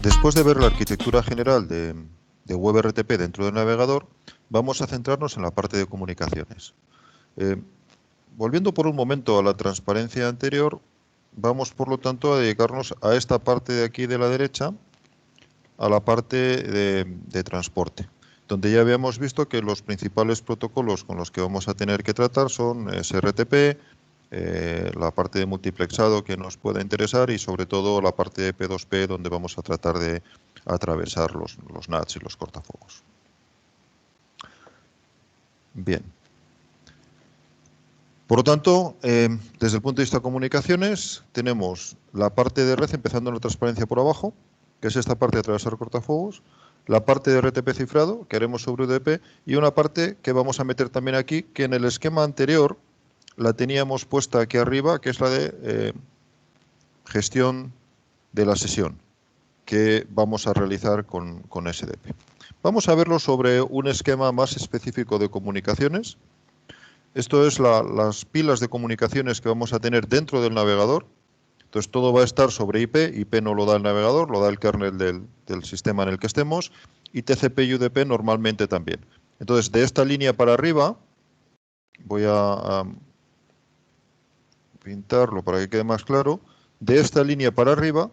Después de ver la arquitectura general de WebRTP dentro del navegador, vamos a centrarnos en la parte de comunicaciones. Volviendo por un momento a la transparencia anterior, vamos por lo tanto a dedicarnos a esta parte de aquí de la derecha, a la parte de transporte, donde ya habíamos visto que los principales protocolos con los que vamos a tener que tratar son SRTP, la parte de multiplexado que nos pueda interesar y sobre todo la parte de P2P donde vamos a tratar de atravesar los NATs y los cortafuegos. Bien. Por lo tanto, desde el punto de vista de comunicaciones, tenemos la parte de red empezando en la transparencia por abajo, que es esta parte de atravesar cortafuegos, la parte de RTP cifrado, que haremos sobre UDP, y una parte que vamos a meter también aquí, que en el esquema anterior la teníamos puesta aquí arriba, que es la de gestión de la sesión, que vamos a realizar con SDP. Vamos a verlo sobre un esquema más específico de comunicaciones. Esto es las pilas de comunicaciones que vamos a tener dentro del navegador. Entonces todo va a estar sobre IP. IP no lo da el navegador, lo da el kernel del sistema en el que estemos. Y TCP y UDP normalmente también. Entonces de esta línea para arriba, voy a pintarlo para que quede más claro. De esta línea para arriba,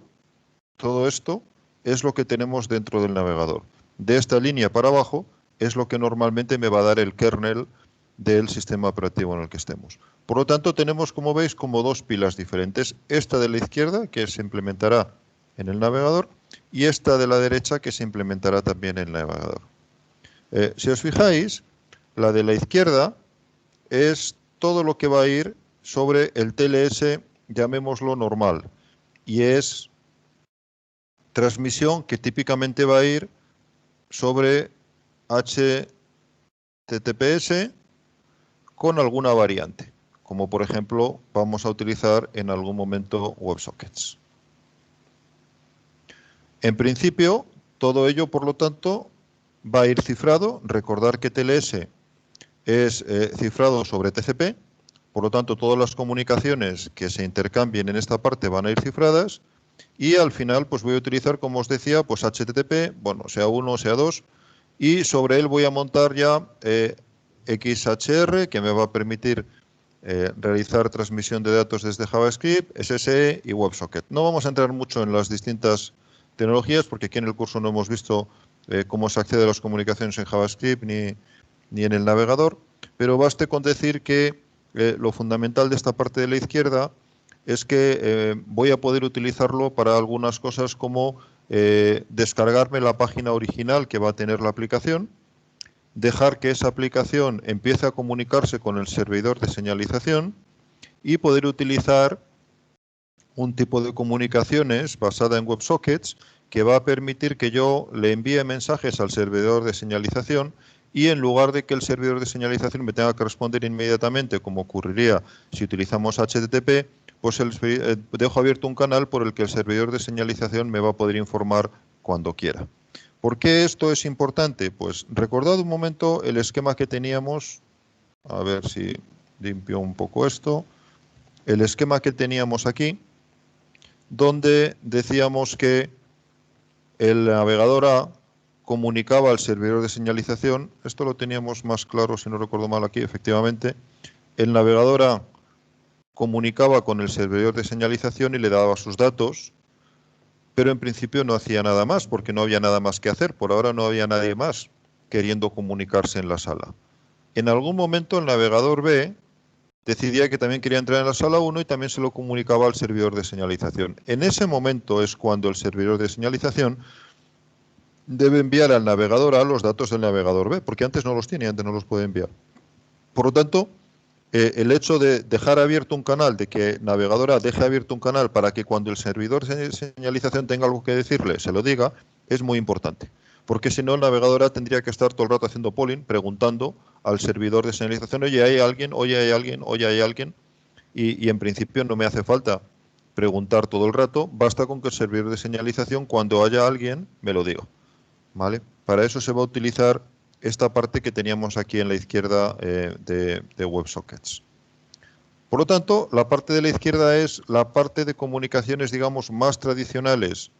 todo esto es lo que tenemos dentro del navegador. De esta línea para abajo es lo que normalmente me va a dar el kernel del sistema operativo en el que estemos. Por lo tanto, tenemos, como veis, como dos pilas diferentes. Esta de la izquierda, que se implementará en el navegador, y esta de la derecha, que se implementará también en el navegador. Si os fijáis, la de la izquierda es todo lo que va a ir sobre el TLS, llamémoslo normal, y es transmisión que típicamente va a ir sobre HTTPS con alguna variante, como por ejemplo vamos a utilizar en algún momento WebSockets. En principio, todo ello, por lo tanto, va a ir cifrado. Recordar que TLS es cifrado sobre TCP, por lo tanto, todas las comunicaciones que se intercambien en esta parte van a ir cifradas y al final pues voy a utilizar, como os decía, pues HTTP, bueno, sea 1 o sea 2, y sobre él voy a montar ya XHR, que me va a permitir realizar transmisión de datos desde JavaScript, SSE y WebSocket. No vamos a entrar mucho en las distintas tecnologías porque aquí en el curso no hemos visto cómo se accede a las comunicaciones en JavaScript ni en el navegador, pero baste con decir que lo fundamental de esta parte de la izquierda es que voy a poder utilizarlo para algunas cosas como descargarme la página original que va a tener la aplicación, dejar que esa aplicación empiece a comunicarse con el servidor de señalización y poder utilizar un tipo de comunicaciones basada en WebSockets que va a permitir que yo le envíe mensajes al servidor de señalización y en lugar de que el servidor de señalización me tenga que responder inmediatamente, como ocurriría si utilizamos HTTP, pues dejo abierto un canal por el que el servidor de señalización me va a poder informar cuando quiera. ¿Por qué esto es importante? Pues recordad un momento el esquema que teníamos, a ver si limpio un poco esto, el esquema que teníamos aquí, donde decíamos que el navegador A comunicaba al servidor de señalización, esto lo teníamos más claro si no recuerdo mal aquí, efectivamente, el navegador A comunicaba con el servidor de señalización y le daba sus datos, pero en principio no hacía nada más porque no había nada más que hacer, por ahora no había nadie más queriendo comunicarse en la sala. En algún momento el navegador B decidía que también quería entrar en la sala 1 y también se lo comunicaba al servidor de señalización. En ese momento es cuando el servidor de señalización debe enviar al navegador A los datos del navegador B, porque antes no los tiene, antes no los puede enviar. Por lo tanto, el hecho de dejar abierto un canal, de que navegador A deje abierto un canal para que cuando el servidor de señalización tenga algo que decirle, se lo diga, es muy importante. Porque si no, el navegador A tendría que estar todo el rato haciendo polling, preguntando al servidor de señalización, oye, ¿hay alguien? Oye, ¿hay alguien? Oye, ¿hay alguien? Y en principio no me hace falta preguntar todo el rato, basta con que el servidor de señalización, cuando haya alguien, me lo diga. ¿Vale? Para eso se va a utilizar esta parte que teníamos aquí en la izquierda de WebSockets. Por lo tanto, la parte de la izquierda es la parte de comunicaciones, digamos, más tradicionales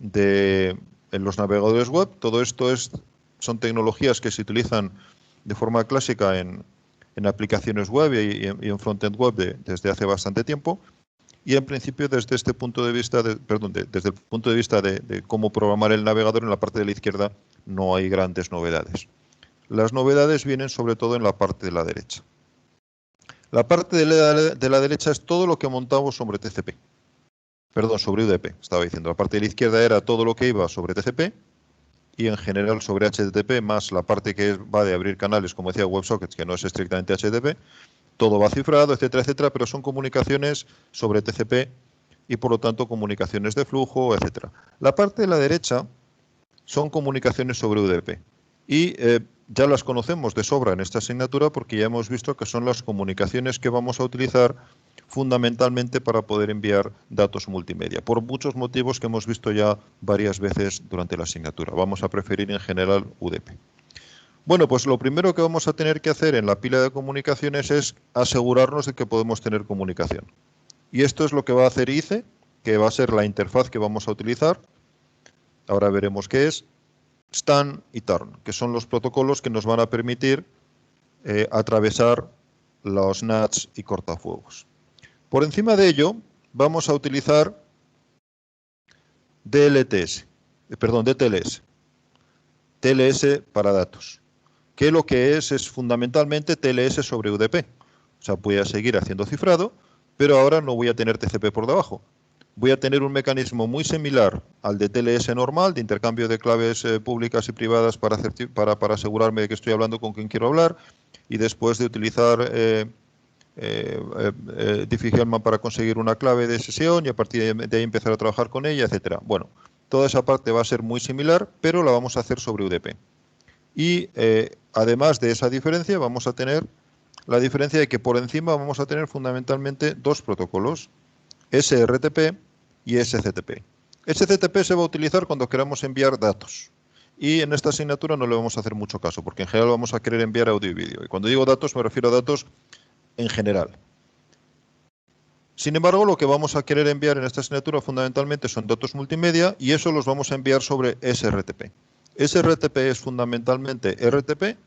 en los navegadores web. Todo esto son tecnologías que se utilizan de forma clásica en aplicaciones web y en frontend web desde hace bastante tiempo. Y en principio, desde este punto de vista, desde el punto de vista de cómo programar el navegador, en la parte de la izquierda no hay grandes novedades. Las novedades vienen sobre todo en la parte de la derecha. La parte de la derecha es todo lo que montamos sobre TCP. Perdón, sobre UDP, estaba diciendo. La parte de la izquierda era todo lo que iba sobre TCP y en general sobre HTTP, más la parte que va de abrir canales, como decía, WebSockets, que no es estrictamente HTTP. Todo va cifrado, etcétera, etcétera, pero son comunicaciones sobre TCP y por lo tanto comunicaciones de flujo, etcétera. La parte de la derecha son comunicaciones sobre UDP y ya las conocemos de sobra en esta asignatura porque ya hemos visto que son las comunicaciones que vamos a utilizar fundamentalmente para poder enviar datos multimedia, por muchos motivos que hemos visto ya varias veces durante la asignatura. Vamos a preferir en general UDP. Bueno, pues lo primero que vamos a tener que hacer en la pila de comunicaciones es asegurarnos de que podemos tener comunicación. Y esto es lo que va a hacer ICE, que va a ser la interfaz que vamos a utilizar. Ahora veremos qué es. STAN y TARN, que son los protocolos que nos van a permitir atravesar los NATs y cortafuegos. Por encima de ello, vamos a utilizar DTLS, TLS para datos, que lo que es fundamentalmente TLS sobre UDP. O sea, voy a seguir haciendo cifrado, pero ahora no voy a tener TCP por debajo. Voy a tener un mecanismo muy similar al de TLS normal, de intercambio de claves públicas y privadas para asegurarme de que estoy hablando con quien quiero hablar, y después de utilizar Diffie-Hellman para conseguir una clave de sesión y a partir de ahí empezar a trabajar con ella, etcétera. Bueno, toda esa parte va a ser muy similar, pero la vamos a hacer sobre UDP. Y además de esa diferencia, vamos a tener la diferencia de que por encima vamos a tener fundamentalmente dos protocolos, SRTP y SCTP. SCTP se va a utilizar cuando queramos enviar datos. Y en esta asignatura no le vamos a hacer mucho caso, porque en general vamos a querer enviar audio y vídeo. Y cuando digo datos, me refiero a datos en general. Sin embargo, lo que vamos a querer enviar en esta asignatura fundamentalmente son datos multimedia y eso los vamos a enviar sobre SRTP. SRTP es fundamentalmente RTP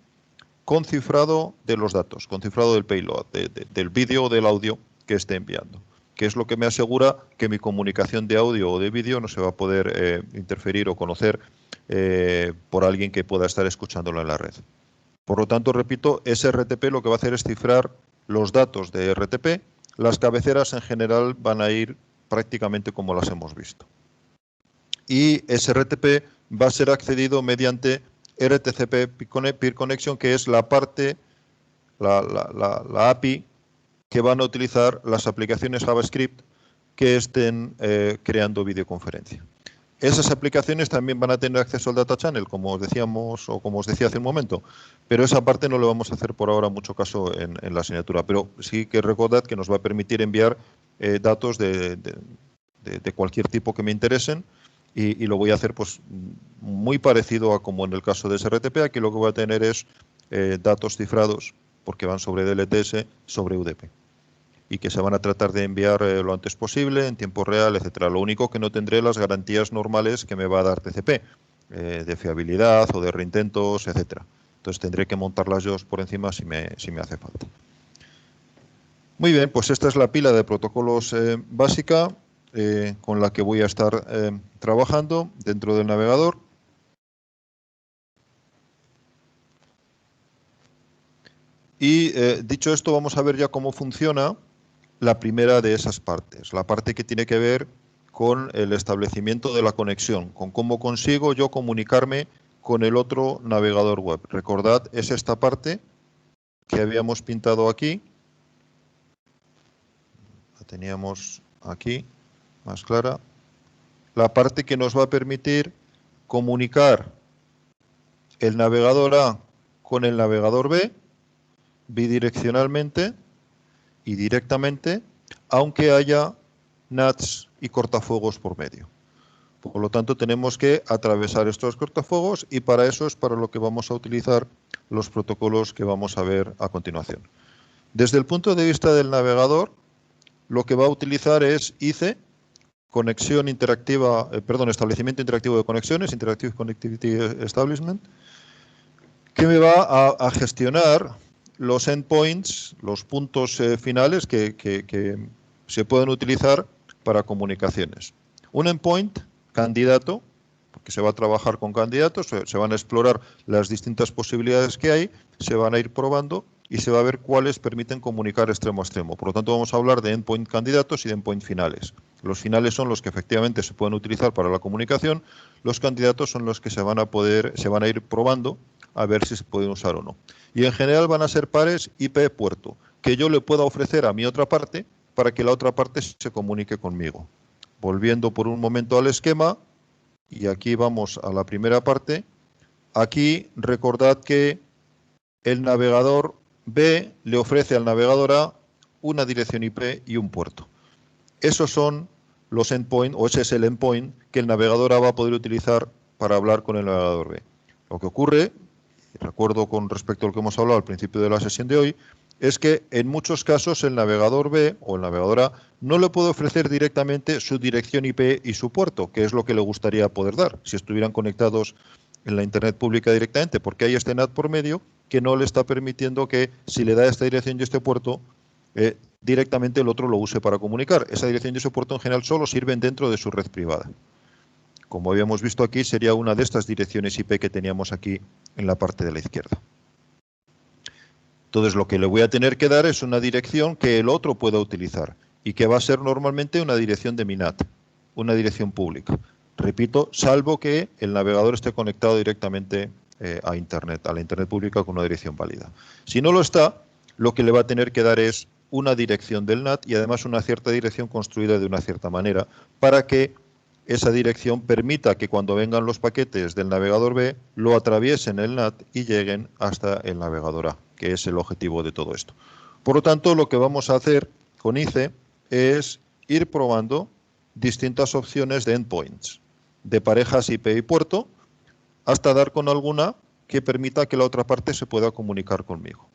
con cifrado de los datos, con cifrado del payload, del vídeo o del audio que esté enviando, que es lo que me asegura que mi comunicación de audio o de vídeo no se va a poder interferir o conocer por alguien que pueda estar escuchándolo en la red. Por lo tanto, repito, SRTP lo que va a hacer es cifrar los datos de RTP. Las cabeceras en general van a ir prácticamente como las hemos visto. Y SRTP va a ser accedido mediante RTCP Peer Connection, que es la parte, la API que van a utilizar las aplicaciones JavaScript que estén creando videoconferencia. Esas aplicaciones también van a tener acceso al Data Channel, como os decíamos o como os decía hace un momento, pero esa parte no le vamos a hacer por ahora mucho caso en la asignatura, pero sí que recordad que nos va a permitir enviar datos de cualquier tipo que me interesen y lo voy a hacer pues muy parecido a como en el caso de SRTP. Aquí lo que voy a tener es datos cifrados, porque van sobre DLTS, sobre UDP. Y que se van a tratar de enviar lo antes posible, en tiempo real, etcétera. Lo único que no tendré las garantías normales que me va a dar TCP, de fiabilidad o de reintentos, etcétera. Entonces tendré que montarlas yo por encima si me hace falta. Muy bien, pues esta es la pila de protocolos básica con la que voy a estar trabajando dentro del navegador. Y dicho esto, vamos a ver ya cómo funciona la primera de esas partes, la parte que tiene que ver con el establecimiento de la conexión, con cómo consigo yo comunicarme con el otro navegador web. Recordad, es esta parte que habíamos pintado aquí, la teníamos aquí, más clara, la parte que nos va a permitir comunicar el navegador A con el navegador B, bidireccionalmente y directamente, aunque haya NATs y cortafuegos por medio. Por lo tanto, tenemos que atravesar estos cortafuegos y para eso es para lo que vamos a utilizar los protocolos que vamos a ver a continuación. Desde el punto de vista del navegador, lo que va a utilizar es ICE, conexión interactiva, establecimiento interactivo de conexiones, Interactive Connectivity Establishment, que me va a gestionar los endpoints, los puntos finales que se pueden utilizar para comunicaciones. Un endpoint, candidato, porque se va a trabajar con candidatos, se van a explorar las distintas posibilidades que hay, se van a ir probando y se va a ver cuáles permiten comunicar extremo a extremo. Por lo tanto, vamos a hablar de endpoint candidatos y de endpoint finales. Los finales son los que efectivamente se pueden utilizar para la comunicación, los candidatos son los que se van a ir probando a ver si se pueden usar o no. Y en general van a ser pares IP-puerto, que yo le pueda ofrecer a mi otra parte para que la otra parte se comunique conmigo. Volviendo por un momento al esquema, y aquí vamos a la primera parte. Aquí recordad que el navegador B le ofrece al navegador A una dirección IP y un puerto. Esos son los endpoints, o ese es el endpoint que el navegador A va a poder utilizar para hablar con el navegador B. Lo que ocurre, recuerdo con respecto a lo que hemos hablado al principio de la sesión de hoy, es que en muchos casos el navegador B o el navegador A no le puede ofrecer directamente su dirección IP y su puerto, que es lo que le gustaría poder dar si estuvieran conectados en la Internet pública directamente, porque hay este NAT por medio que no le está permitiendo que si le da esta dirección y este puerto, directamente el otro lo use para comunicar. Esa dirección y ese puerto en general solo sirven dentro de su red privada. Como habíamos visto aquí, sería una de estas direcciones IP que teníamos aquí en la parte de la izquierda. Entonces, lo que le voy a tener que dar es una dirección que el otro pueda utilizar y que va a ser normalmente una dirección de mi NAT, una dirección pública. Repito, salvo que el navegador esté conectado directamente a Internet, a la Internet pública con una dirección válida. Si no lo está, lo que le va a tener que dar es una dirección del NAT y además una cierta dirección construida de una cierta manera para que esa dirección permita que cuando vengan los paquetes del navegador B lo atraviesen el NAT y lleguen hasta el navegador A, que es el objetivo de todo esto. Por lo tanto, lo que vamos a hacer con ICE es ir probando distintas opciones de endpoints, de parejas IP y puerto, hasta dar con alguna que permita que la otra parte se pueda comunicar conmigo.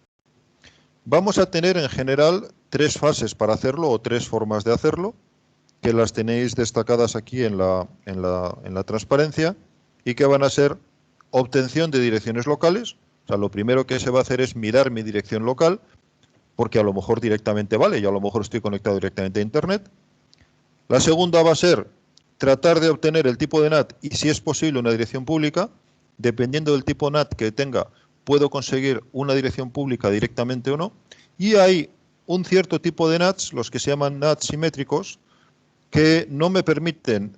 Vamos a tener en general 3 fases para hacerlo o 3 formas de hacerlo, que las tenéis destacadas aquí en la transparencia y que van a ser obtención de direcciones locales. O sea, lo primero que se va a hacer es mirar mi dirección local, porque a lo mejor directamente vale, yo a lo mejor estoy conectado directamente a Internet. La segunda va a ser tratar de obtener el tipo de NAT y, si es posible, una dirección pública. Dependiendo del tipo NAT que tenga, puedo conseguir una dirección pública directamente o no. Y hay un cierto tipo de NATs, los que se llaman NATs simétricos, que no me permiten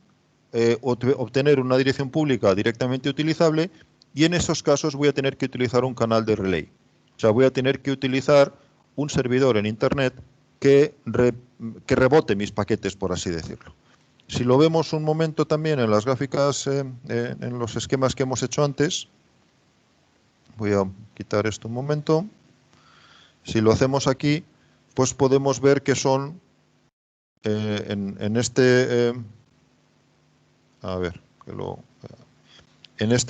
obtener una dirección pública directamente utilizable, y en esos casos voy a tener que utilizar un canal de relay. O sea, voy a tener que utilizar un servidor en Internet que rebote mis paquetes, por así decirlo. Si lo vemos un momento también en las gráficas, en los esquemas que hemos hecho antes, voy a quitar esto un momento. Si lo hacemos aquí, pues podemos ver que son en este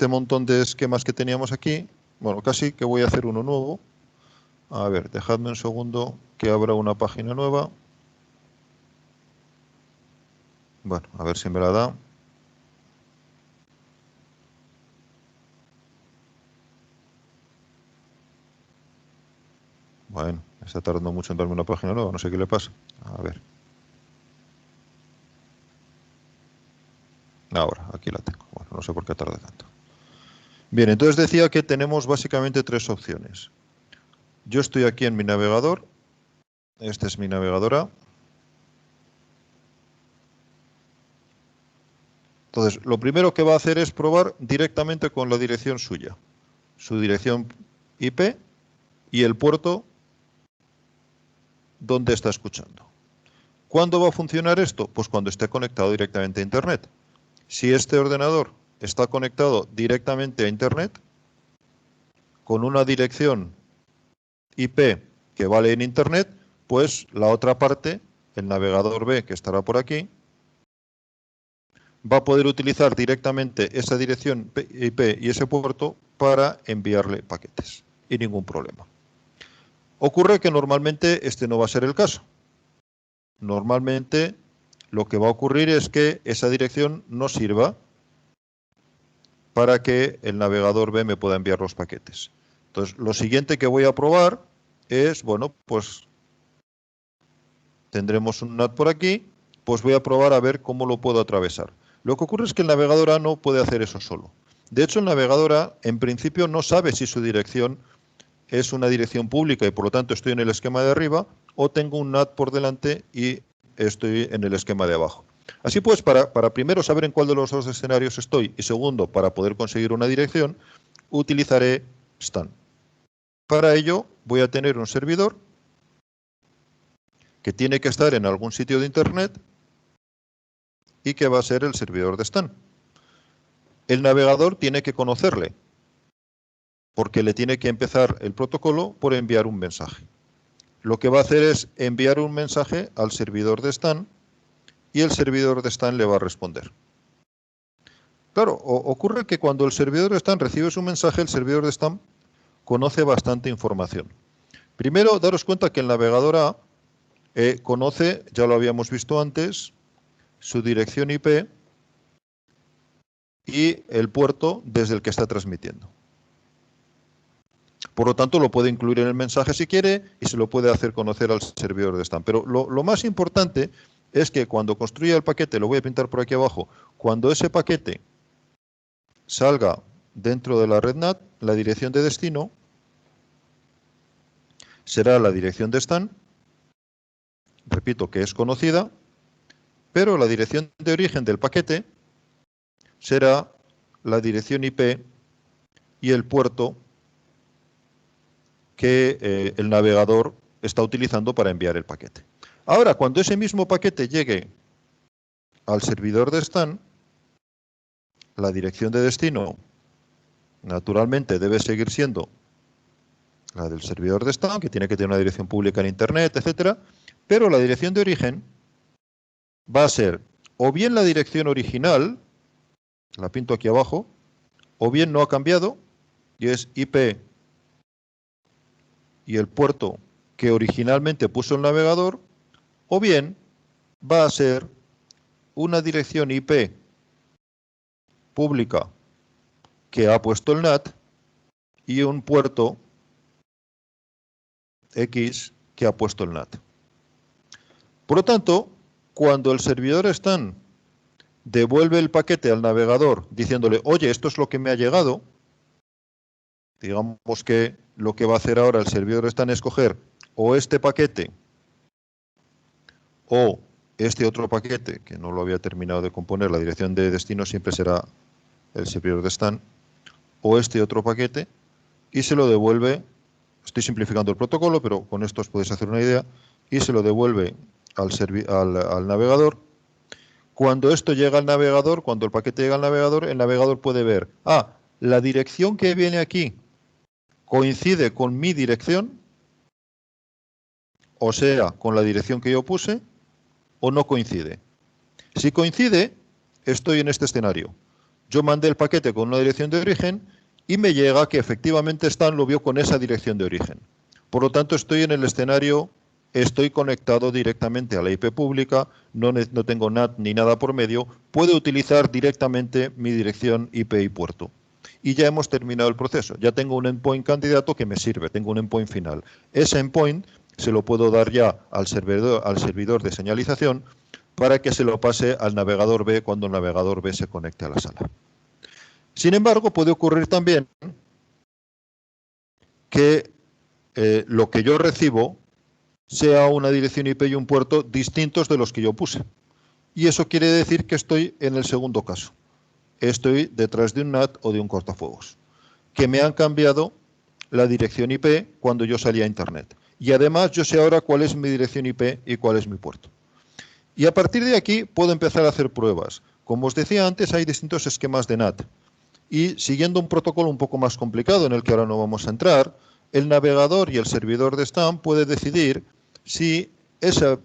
montón de esquemas que teníamos aquí, bueno, casi que voy a hacer uno nuevo. A ver, dejadme un segundo que abra una página nueva. Bueno, a ver si me la da. Bueno, está tardando mucho en darme una página nueva, no sé qué le pasa. A ver. Ahora, aquí la tengo. Bueno, no sé por qué tarda tanto. Bien, entonces decía que tenemos básicamente 3 opciones. Yo estoy aquí en mi navegador. Este es mi navegador A. Entonces, lo primero que va a hacer es probar directamente con la dirección suya. Su dirección IP y el puerto donde está escuchando. ¿Cuándo va a funcionar esto? Pues cuando esté conectado directamente a Internet. Si este ordenador está conectado directamente a Internet, con una dirección IP que vale en Internet, pues la otra parte, el navegador B, que estará por aquí, va a poder utilizar directamente esa dirección IP y ese puerto para enviarle paquetes y ningún problema. Ocurre que normalmente este no va a ser el caso. Normalmente lo que va a ocurrir es que esa dirección no sirva para que el navegador B me pueda enviar los paquetes. Entonces, lo siguiente que voy a probar es, bueno, pues tendremos un NAT por aquí, pues voy a probar a ver cómo lo puedo atravesar. Lo que ocurre es que el navegador A no puede hacer eso solo. De hecho, el navegador A, en principio, no sabe si su dirección es una dirección pública y por lo tanto estoy en el esquema de arriba, o tengo un NAT por delante y estoy en el esquema de abajo. Así pues, para primero saber en cuál de los dos escenarios estoy y segundo, para poder conseguir una dirección, utilizaré stan. Para ello voy a tener un servidor que tiene que estar en algún sitio de Internet y que va a ser el servidor de stan. El navegador tiene que conocerle, porque le tiene que empezar el protocolo por enviar un mensaje. Lo que va a hacer es enviar un mensaje al servidor de stan y el servidor de stan le va a responder. Claro, ocurre que cuando el servidor de stan recibe su mensaje, el servidor de stan conoce bastante información. Primero, daros cuenta que el navegador A conoce, ya lo habíamos visto antes, su dirección IP y el puerto desde el que está transmitiendo. Por lo tanto, lo puede incluir en el mensaje si quiere y se lo puede hacer conocer al servidor de stan. Pero lo más importante es que cuando construya el paquete, lo voy a pintar por aquí abajo, cuando ese paquete salga dentro de la red NAT, la dirección de destino será la dirección de stan, repito que es conocida, pero la dirección de origen del paquete será la dirección IP y el puerto que el navegador está utilizando para enviar el paquete. Ahora, cuando ese mismo paquete llegue al servidor de stan, la dirección de destino naturalmente debe seguir siendo la del servidor de stan, que tiene que tener una dirección pública en Internet, etcétera, pero la dirección de origen va a ser o bien la dirección original, la pinto aquí abajo, o bien no ha cambiado y es IP y el puerto que originalmente puso el navegador, o bien va a ser una dirección IP pública que ha puesto el NAT y un puerto X que ha puesto el NAT. Por lo tanto, cuando el servidor stan devuelve el paquete al navegador diciéndole, oye, esto es lo que me ha llegado, digamos que lo que va a hacer ahora el servidor stan es coger o este paquete o este otro paquete, que no lo había terminado de componer, la dirección de destino siempre será el servidor de stan, o este otro paquete, y se lo devuelve, estoy simplificando el protocolo, pero con esto os podéis hacer una idea, y se lo devuelve al navegador. Cuando esto llega al navegador, cuando el paquete llega al navegador, el navegador puede ver, la dirección que viene aquí coincide con mi dirección, o sea, con la dirección que yo puse, o no coincide. Si coincide, estoy en este escenario. Yo mandé el paquete con una dirección de origen y me llega que efectivamente stan lo vio con esa dirección de origen. Por lo tanto, estoy en el escenario, estoy conectado directamente a la IP pública, no tengo NAT ni nada por medio, puedo utilizar directamente mi dirección IP y puerto. Y ya hemos terminado el proceso. Ya tengo un endpoint candidato que me sirve, tengo un endpoint final. Ese endpoint se lo puedo dar ya al servidor de señalización para que se lo pase al navegador B cuando el navegador B se conecte a la sala. Sin embargo, puede ocurrir también que lo que yo recibo sea una dirección IP y un puerto distintos de los que yo puse. Y eso quiere decir que estoy en el segundo caso. Estoy detrás de un NAT o de un cortafuegos, que me han cambiado la dirección IP cuando yo salí a Internet. Y además yo sé ahora cuál es mi dirección IP y cuál es mi puerto. Y a partir de aquí puedo empezar a hacer pruebas. Como os decía antes, hay distintos esquemas de NAT. Y siguiendo un protocolo un poco más complicado, en el que ahora no vamos a entrar, el navegador y el servidor de stan puede decidir si ese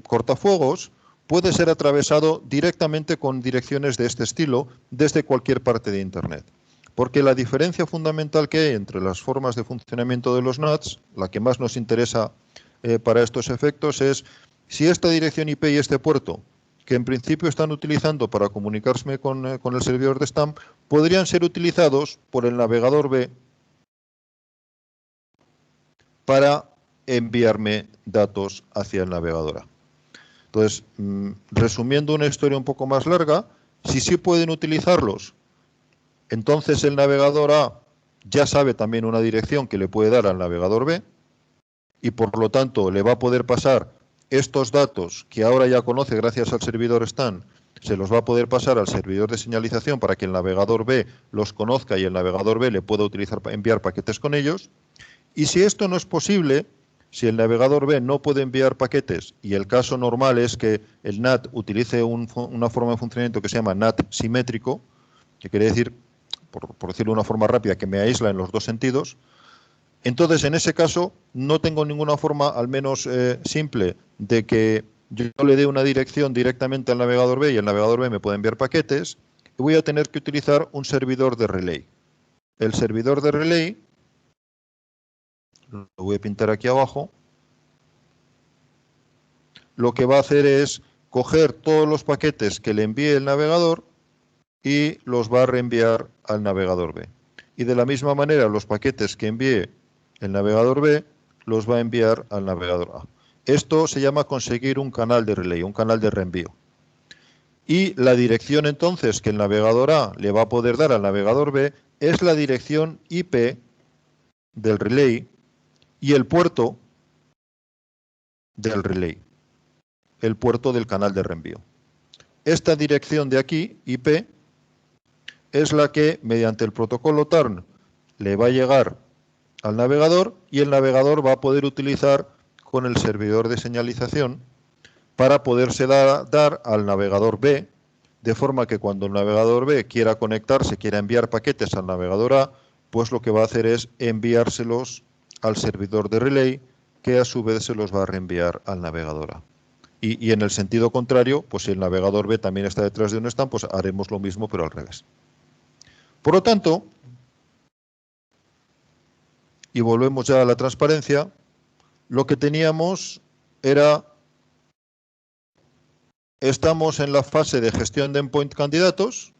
cortafuegos puede ser atravesado directamente con direcciones de este estilo desde cualquier parte de Internet. Porque la diferencia fundamental que hay entre las formas de funcionamiento de los NATs, la que más nos interesa para estos efectos, es si esta dirección IP y este puerto, que en principio están utilizando para comunicarse con el servidor de STAM, podrían ser utilizados por el navegador B para enviarme datos hacia el navegador A. Entonces, resumiendo una historia un poco más larga, si sí pueden utilizarlos, entonces el navegador A ya sabe también una dirección que le puede dar al navegador B y por lo tanto le va a poder pasar estos datos que ahora ya conoce gracias al servidor STAN, se los va a poder pasar al servidor de señalización para que el navegador B los conozca y el navegador B le pueda utilizar para enviar paquetes con ellos. Y si esto no es posible, si el navegador B no puede enviar paquetes y el caso normal es que el NAT utilice una forma de funcionamiento que se llama NAT simétrico, que quiere decir, por decirlo de una forma rápida, que me aísla en los dos sentidos, entonces en ese caso no tengo ninguna forma, al menos simple, de que yo le dé una dirección directamente al navegador B y el navegador B me pueda enviar paquetes, y voy a tener que utilizar un servidor de relay. El servidor de relay, lo voy a pintar aquí abajo, lo que va a hacer es coger todos los paquetes que le envíe el navegador y los va a reenviar al navegador B. Y de la misma manera, los paquetes que envíe el navegador B los va a enviar al navegador A. Esto se llama conseguir un canal de relay, un canal de reenvío. Y la dirección entonces que el navegador A le va a poder dar al navegador B es la dirección IP del relay y el puerto del relay, el puerto del canal de reenvío. Esta dirección de aquí, IP, es la que mediante el protocolo TARN le va a llegar al navegador y el navegador va a poder utilizar con el servidor de señalización para poderse dar al navegador B, de forma que cuando el navegador B quiera conectarse, quiera enviar paquetes al navegador A, pues lo que va a hacer es enviárselos al servidor de relay, que a su vez se los va a reenviar al navegador A. Y en el sentido contrario, pues si el navegador B también está detrás de un stand, pues haremos lo mismo, pero al revés. Por lo tanto, y volvemos ya a la transparencia, lo que teníamos era, estamos en la fase de gestión de endpoint candidatos,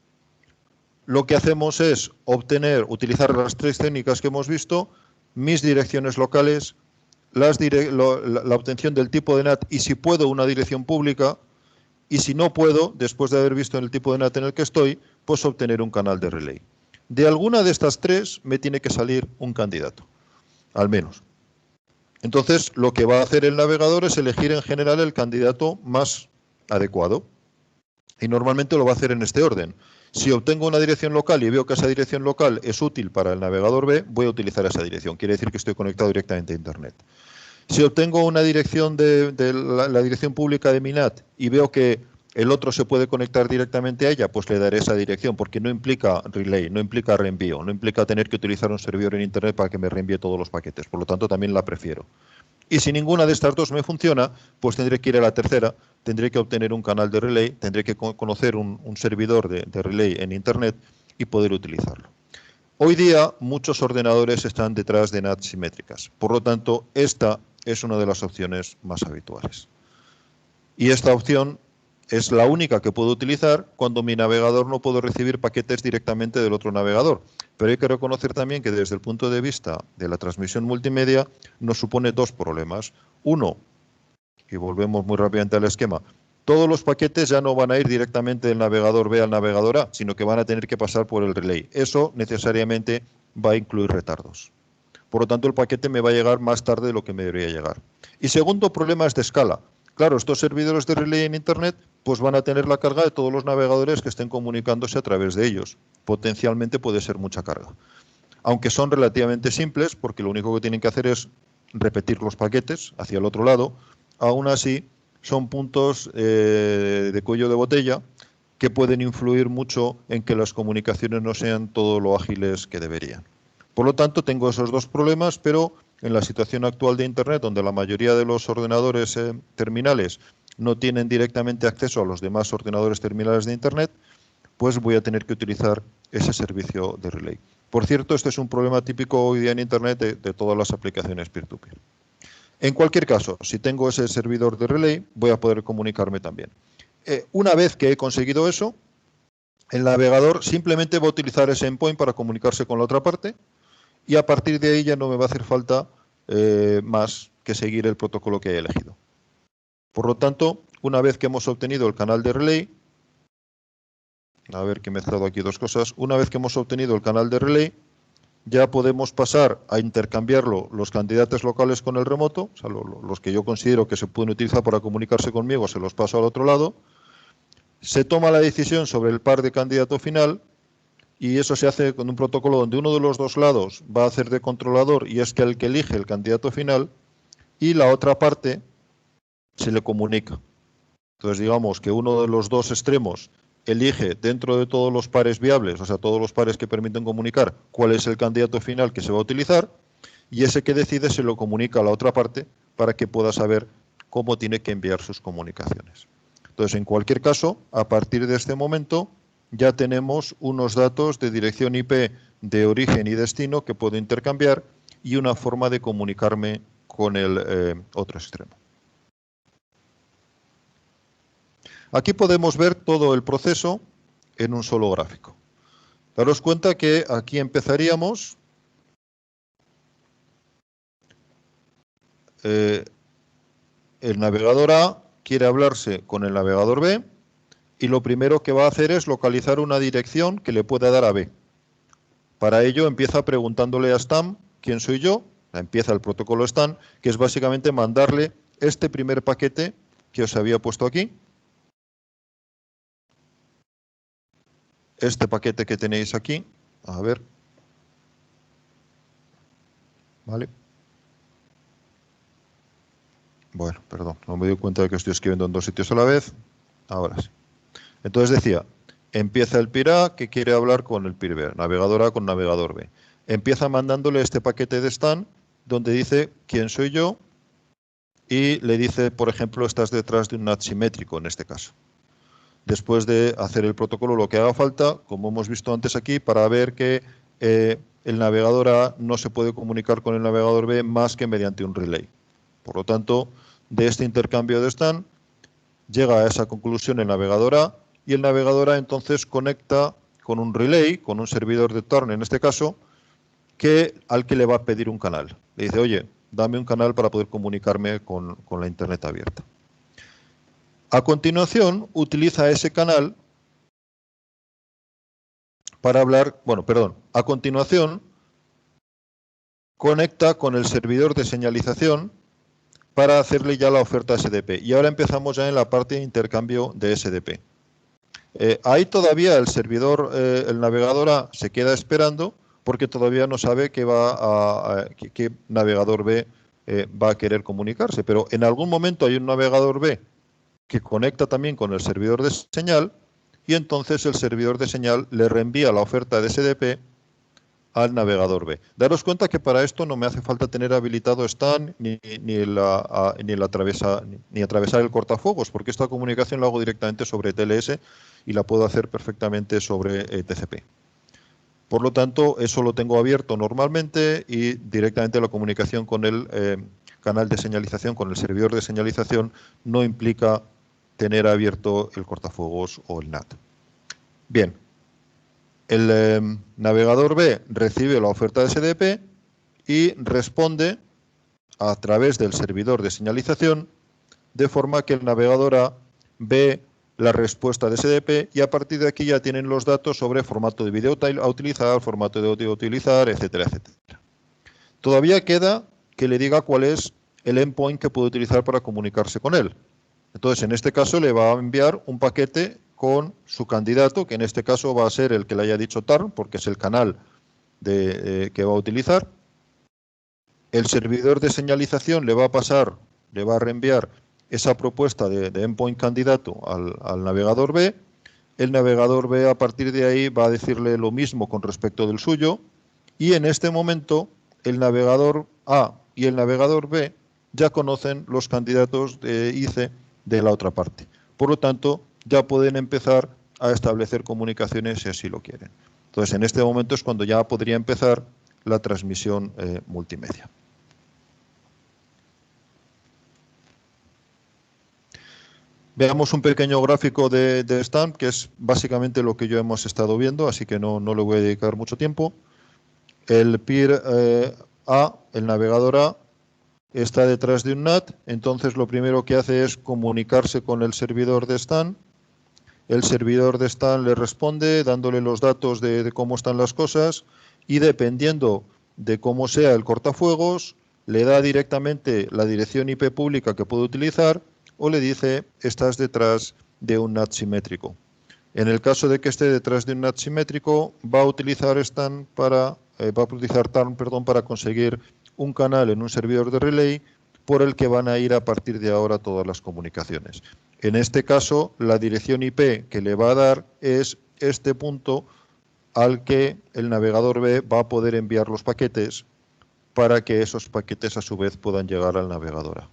lo que hacemos es utilizar las tres técnicas que hemos visto, mis direcciones locales, la obtención del tipo de NAT y si puedo una dirección pública, y si no puedo, después de haber visto el tipo de NAT en el que estoy, pues obtener un canal de relay. De alguna de estas tres me tiene que salir un candidato, al menos. Entonces, lo que va a hacer el navegador es elegir en general el candidato más adecuado. Y normalmente lo va a hacer en este orden. Si obtengo una dirección local y veo que esa dirección local es útil para el navegador B, voy a utilizar esa dirección. Quiere decir que estoy conectado directamente a Internet. Si obtengo una dirección de la dirección pública de mi NAT y veo que el otro se puede conectar directamente a ella, pues le daré esa dirección, porque no implica relay, no implica reenvío, no implica tener que utilizar un servidor en Internet para que me reenvíe todos los paquetes. Por lo tanto, también la prefiero. Y si ninguna de estas dos me funciona, pues tendré que ir a la tercera, tendré que obtener un canal de relay, tendré que conocer un servidor de relay en Internet y poder utilizarlo. Hoy día muchos ordenadores están detrás de NAT simétricas, por lo tanto esta es una de las opciones más habituales. Y esta opción es la única que puedo utilizar cuando mi navegador no puedo recibir paquetes directamente del otro navegador. Pero hay que reconocer también que desde el punto de vista de la transmisión multimedia nos supone dos problemas. Uno, y volvemos muy rápidamente al esquema, todos los paquetes ya no van a ir directamente del navegador B al navegador A, sino que van a tener que pasar por el relay. Eso necesariamente va a incluir retardos. Por lo tanto, el paquete me va a llegar más tarde de lo que me debería llegar. Y segundo problema es de escala. Claro, estos servidores de relay en Internet pues van a tener la carga de todos los navegadores que estén comunicándose a través de ellos. Potencialmente puede ser mucha carga. Aunque son relativamente simples, porque lo único que tienen que hacer es repetir los paquetes hacia el otro lado, aún así son puntos de cuello de botella que pueden influir mucho en que las comunicaciones no sean todo lo ágiles que deberían. Por lo tanto, tengo esos dos problemas, pero en la situación actual de Internet, donde la mayoría de los ordenadores terminales no tienen directamente acceso a los demás ordenadores terminales de Internet, pues voy a tener que utilizar ese servicio de relay. Por cierto, este es un problema típico hoy día en Internet de todas las aplicaciones peer-to-peer. En cualquier caso, si tengo ese servidor de relay, voy a poder comunicarme también. Una vez que he conseguido eso, el navegador simplemente va a utilizar ese endpoint para comunicarse con la otra parte y a partir de ahí ya no me va a hacer falta más que seguir el protocolo que he elegido. Por lo tanto, una vez que hemos obtenido el canal de relay, a ver que he mezclado aquí dos cosas, una vez que hemos obtenido el canal de relay, ya podemos pasar a intercambiarlo los candidatos locales con el remoto, o sea, los que yo considero que se pueden utilizar para comunicarse conmigo, se los paso al otro lado, se toma la decisión sobre el par de candidato final y eso se hace con un protocolo donde uno de los dos lados va a hacer de controlador y es que el que elige el candidato final y la otra parte se le comunica. Entonces digamos que uno de los dos extremos elige dentro de todos los pares viables, o sea, todos los pares que permiten comunicar, cuál es el candidato final que se va a utilizar y ese que decide se lo comunica a la otra parte para que pueda saber cómo tiene que enviar sus comunicaciones. Entonces, en cualquier caso, a partir de este momento ya tenemos unos datos de dirección IP de origen y destino que puedo intercambiar y una forma de comunicarme con el otro extremo. Aquí podemos ver todo el proceso en un solo gráfico. Daros cuenta que aquí empezaríamos el navegador A quiere hablarse con el navegador B y lo primero que va a hacer es localizar una dirección que le pueda dar a B. Para ello empieza preguntándole a Stan quién soy yo, empieza el protocolo Stan, que es básicamente mandarle este primer paquete que os había puesto aquí. Este paquete que tenéis aquí, a ver, ¿vale? Bueno, perdón, no me doy cuenta de que estoy escribiendo en dos sitios a la vez, ahora sí. Entonces decía, empieza el peer A que quiere hablar con el peer B, navegador A con navegador B. Empieza mandándole este paquete de Stan donde dice quién soy yo y le dice, por ejemplo, estás detrás de un NAT simétrico en este caso. Después de hacer el protocolo lo que haga falta, como hemos visto antes aquí, para ver que el navegador A no se puede comunicar con el navegador B más que mediante un relay. Por lo tanto, de este intercambio de Stan, llega a esa conclusión el navegador A y el navegador A entonces conecta con un relay, con un servidor de turn en este caso, al que le va a pedir un canal. Le dice, oye, dame un canal para poder comunicarme con la Internet abierta. A continuación, utiliza ese canal para hablar, a continuación, conecta con el servidor de señalización para hacerle ya la oferta SDP. Y ahora empezamos ya en la parte de intercambio de SDP. Ahí todavía el servidor, el navegador A se queda esperando porque todavía no sabe qué navegador B va a querer comunicarse. Pero en algún momento hay un navegador B que conecta también con el servidor de señal y entonces el servidor de señal le reenvía la oferta de SDP al navegador B. Daros cuenta que para esto no me hace falta tener habilitado Stan ni atravesar el cortafuegos, porque esta comunicación la hago directamente sobre TLS y la puedo hacer perfectamente sobre TCP. Por lo tanto, eso lo tengo abierto normalmente y directamente la comunicación con el canal de señalización, con el servidor de señalización, no implica tener abierto el cortafuegos o el NAT. Bien, el navegador B recibe la oferta de SDP y responde a través del servidor de señalización, de forma que el navegador A ve la respuesta de SDP y a partir de aquí ya tienen los datos sobre formato de vídeo a utilizar, formato de audio a utilizar, etcétera, etcétera. Todavía queda que le diga cuál es el endpoint que puede utilizar para comunicarse con él. Entonces, en este caso, le va a enviar un paquete con su candidato, que en este caso va a ser el que le haya dicho TARN, porque es el canal que va a utilizar. El servidor de señalización le va a reenviar esa propuesta de endpoint candidato al navegador B. El navegador B, a partir de ahí, va a decirle lo mismo con respecto del suyo. Y en este momento, el navegador A y el navegador B ya conocen los candidatos de ICE de la otra parte. Por lo tanto, ya pueden empezar a establecer comunicaciones si así lo quieren. Entonces, en este momento es cuando ya podría empezar la transmisión multimedia. Veamos un pequeño gráfico de Stamp, que es básicamente lo que yo hemos estado viendo, así que no le voy a dedicar mucho tiempo. El peer A, el navegador A, está detrás de un NAT, entonces lo primero que hace es comunicarse con el servidor de Stan. El servidor de Stan le responde dándole los datos de cómo están las cosas y dependiendo de cómo sea el cortafuegos, le da directamente la dirección IP pública que puede utilizar o le dice estás detrás de un NAT simétrico. En el caso de que esté detrás de un NAT simétrico, va a utilizar Stan para TARN, para conseguir un canal en un servidor de relay por el que van a ir a partir de ahora todas las comunicaciones. En este caso, la dirección IP que le va a dar es este punto al que el navegador B va a poder enviar los paquetes para que esos paquetes a su vez puedan llegar al navegador A.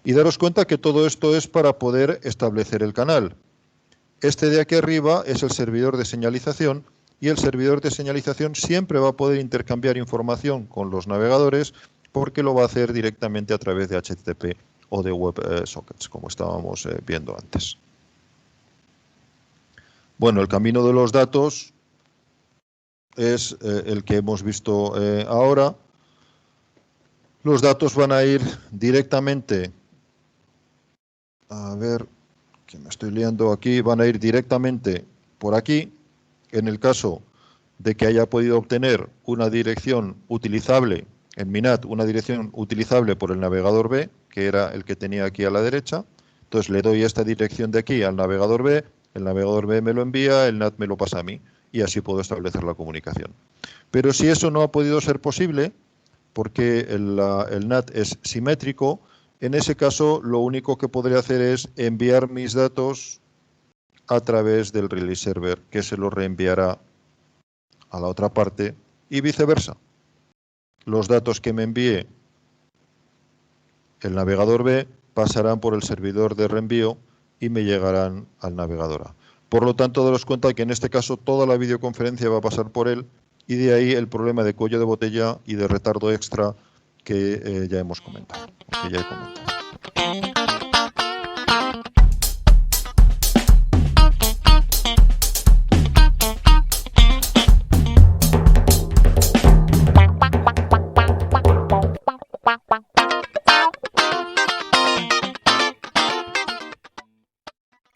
Y daros cuenta que todo esto es para poder establecer el canal. Este de aquí arriba es el servidor de señalización y el servidor de señalización siempre va a poder intercambiar información con los navegadores porque lo va a hacer directamente a través de HTTP o de WebSockets, como estábamos viendo antes. Bueno, el camino de los datos es el que hemos visto ahora. Los datos van a ir directamente, a ver, que me estoy liando aquí, van a ir directamente por aquí. En el caso de que haya podido obtener una dirección utilizable en mi NAT, una dirección utilizable por el navegador B, que era el que tenía aquí a la derecha, entonces le doy esta dirección de aquí al navegador B, el navegador B me lo envía, el NAT me lo pasa a mí y así puedo establecer la comunicación. Pero si eso no ha podido ser posible, porque el NAT es simétrico, en ese caso lo único que podré hacer es enviar mis datos a través del relay server, que se los reenviará a la otra parte y viceversa. Los datos que me envíe el navegador B pasarán por el servidor de reenvío y me llegarán al navegador A. Por lo tanto, daros cuenta que en este caso toda la videoconferencia va a pasar por él y de ahí el problema de cuello de botella y de retardo extra que ya hemos comentado.